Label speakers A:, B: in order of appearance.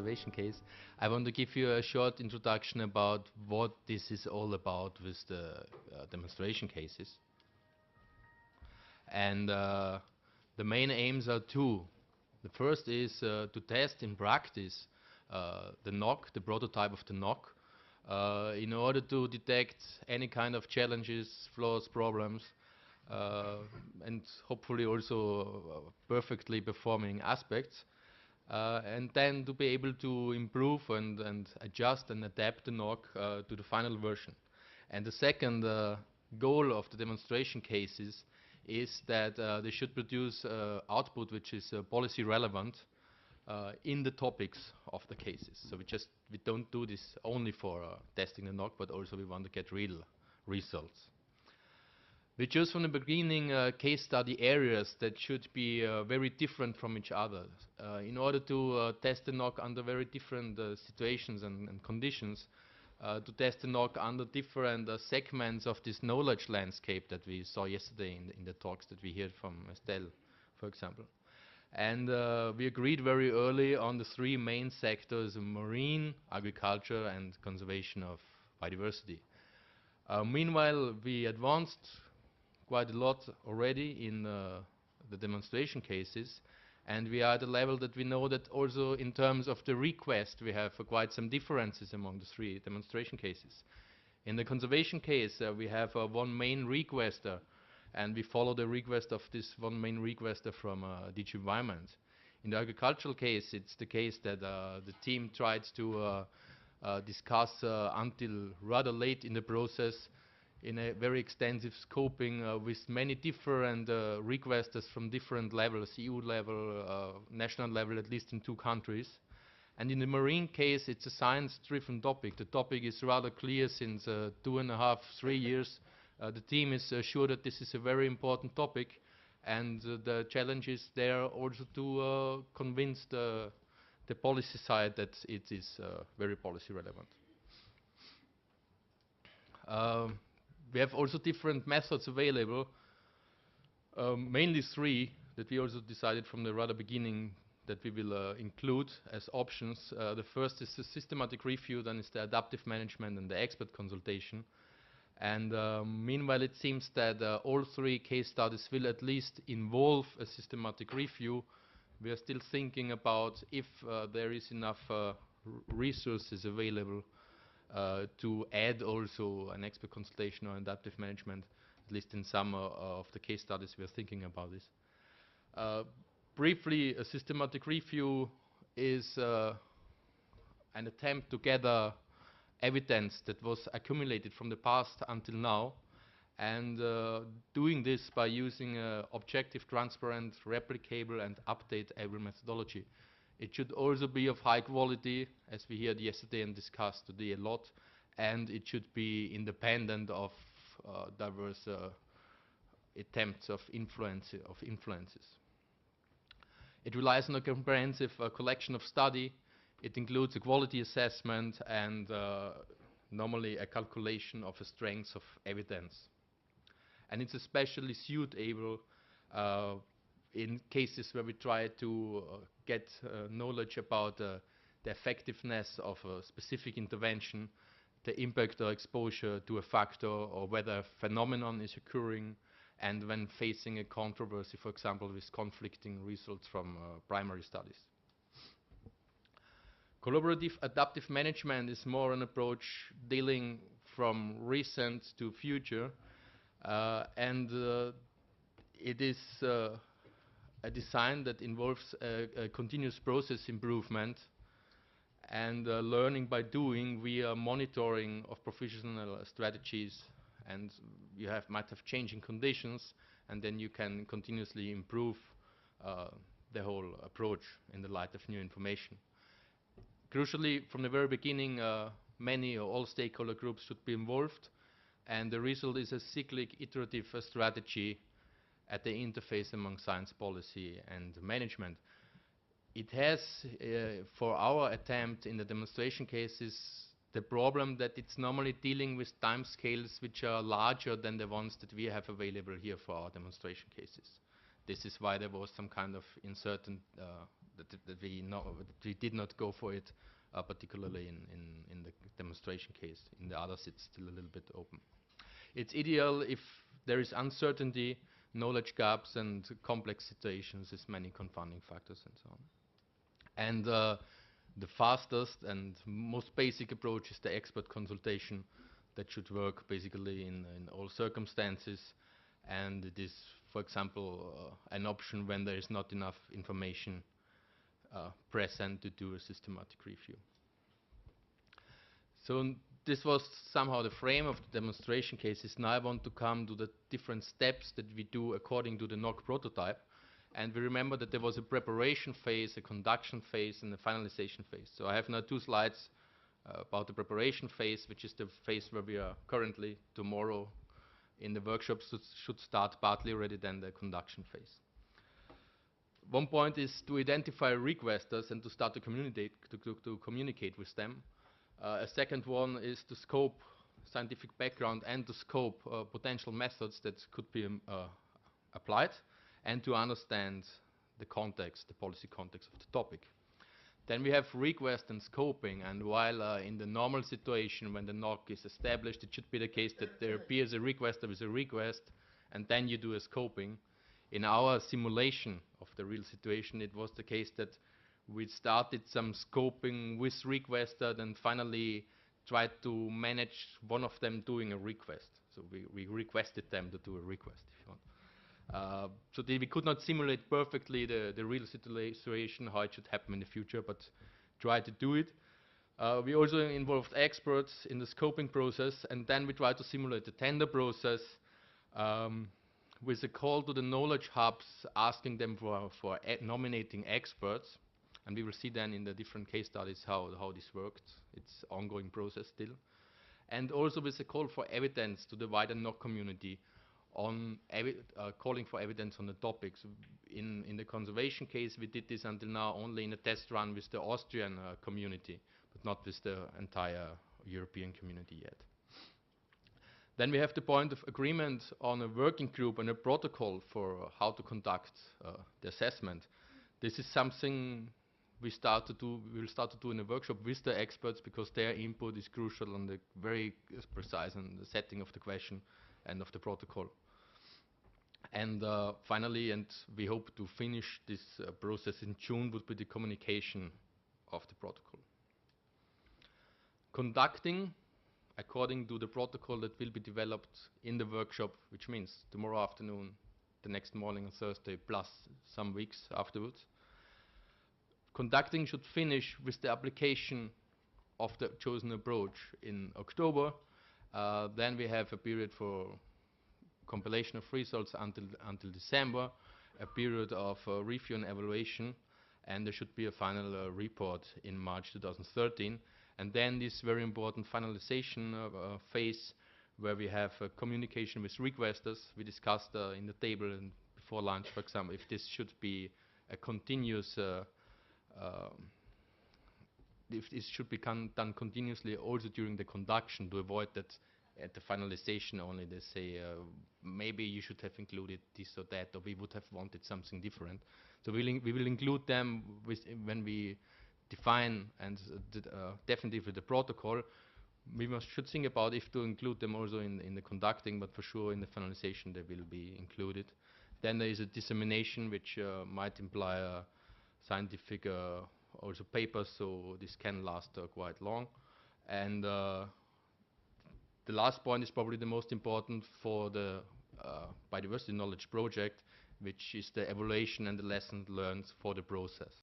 A: conservation case, I want to give you a short introduction about what this is all about with the demonstration cases. And the main aims are two. The first is to test in practice the NoK, the prototype of the NoK, in order to detect any kind of challenges, flaws, problems, and hopefully also perfectly performing aspects, and then to be able to improve and adjust and adapt the NoK to the final version. And the second goal of the demonstration cases is that they should produce output which is policy relevant in the topics of the cases. So we don't do this only for testing the NoK, but also we want to get real results. We choose from the beginning case study areas that should be very different from each other in order to test the NoK under very different situations and conditions, to test the NoK under different segments of this knowledge landscape that we saw yesterday in the talks that we heard from Estelle, for example. And we agreed very early on the three main sectors: marine, agriculture, and conservation of biodiversity. Meanwhile, we advanced quite a lot already in the demonstration cases, and we are at a level that we know that also in terms of the request we have quite some differences among the three demonstration cases. In the conservation case we have one main requester, and we follow the request of this one main requester from DG Environment. In the agricultural case, it's the case that the team tried to discuss until rather late in the process in a very extensive scoping with many different requesters from different levels, EU level, national level, at least in 2 countries. And in the marine case, it's a science-driven topic. The topic is rather clear since 2.5, 3 years. The team is sure that this is a very important topic, and the challenge is there also to convince the policy side that it is very policy relevant. We have also different methods available, mainly 3 that we also decided from the rather beginning that we will include as options. The first is the systematic review, then is the adaptive management and the expert consultation. And meanwhile, it seems that all 3 case studies will at least involve a systematic review. We are still thinking about if there is enough resources available to add also an expert consultation or adaptive management, at least in some of the case studies we are thinking about this. Briefly, a systematic review is an attempt to gather evidence that was accumulated from the past until now, and doing this by using objective, transparent, replicable and update-able methodology. It should also be of high quality, as we heard yesterday and discussed today a lot, and it should be independent of diverse attempts of influences. It relies on a comprehensive collection of study. It includes a quality assessment and normally a calculation of the strengths of evidence. And it's especially suitable in cases where we try to get knowledge about the effectiveness of a specific intervention, the impact or exposure to a factor, or whether a phenomenon is occurring, and when facing a controversy, for example, with conflicting results from primary studies. Collaborative adaptive management is more an approach dealing from recent to future, and it is a design that involves a continuous process improvement and learning by doing via monitoring of professional strategies, and you might have changing conditions, and then you can continuously improve the whole approach in the light of new information. Crucially, from the very beginning, many or all stakeholder groups should be involved, and the result is a cyclic, iterative strategy at the interface among science policy and management. It has, for our attempt in the demonstration cases, the problem that it's normally dealing with time scales which are larger than the ones that we have available here for our demonstration cases. This is why there was some kind of uncertain that we did not go for it, particularly in the demonstration case. In the others, it's still a little bit open. It's ideal if there is uncertainty, knowledge gaps, and complex situations with many confounding factors and so on. And the fastest and most basic approach is the expert consultation that should work basically in all circumstances. And it is, for example, an option when there is not enough information present to do a systematic review. So this was somehow the frame of the demonstration cases. Now I want to come to the different steps that we do according to the NoK prototype. And we remember that there was a preparation phase, a conduction phase, and a finalization phase. So I have now 2 slides about the preparation phase, which is the phase where we are currently. Tomorrow in the workshops should start partly already, then the conduction phase. One point is to identify requesters and to start to communicate with them. A second one is to scope scientific background and to scope potential methods that could be applied, and to understand the context, the policy context of the topic. Then we have request and scoping, and while in the normal situation when the NoK is established, it should be the case that there appears a requester with a request, and then you do a scoping. In our simulation of the real situation, it was the case that we started some scoping with requester, and finally tried to manage one of them doing a request. So we requested them to do a request, if you want. So we could not simulate perfectly the real situation, how it should happen in the future, but try to do it. We also involved experts in the scoping process, and then we tried to simulate the tender process with a call to the knowledge hubs, asking them for nominating experts. And we will see then in the different case studies how this worked. It's an ongoing process still. And also with a call for evidence to the wider NoK community on calling for evidence on the topics. In the conservation case, we did this until now only in a test run with the Austrian community, but not with the entire European community yet. Then we have the point of agreement on a working group and a protocol for how to conduct the assessment. This is something we will start to do in a workshop with the experts, because their input is crucial on the very precise on the setting of the question and of the protocol. And finally, and we hope to finish this process in June, would be the communication of the protocol. Conducting according to the protocol that will be developed in the workshop, which means tomorrow afternoon, the next morning on Thursday, plus some weeks afterwards. Conducting should finish with the application of the chosen approach in October. Then we have a period for compilation of results until December, a period of review and evaluation, and there should be a final report in March 2013. And then this very important finalization phase, where we have communication with requesters. We discussed in the table and before lunch, for example, if this should be a continuous if this should be done continuously also during the conduction, to avoid that at the finalization only they say maybe you should have included this or that, or we would have wanted something different. So we will include them when we define and definitively the protocol. We should think about if to include them also in the conducting, but for sure in the finalization they will be included. Then there is a dissemination, which might imply a scientific also papers, so this can last quite long. And the last point is probably the most important for the biodiversity knowledge project, which is the evaluation and the lessons learned for the process.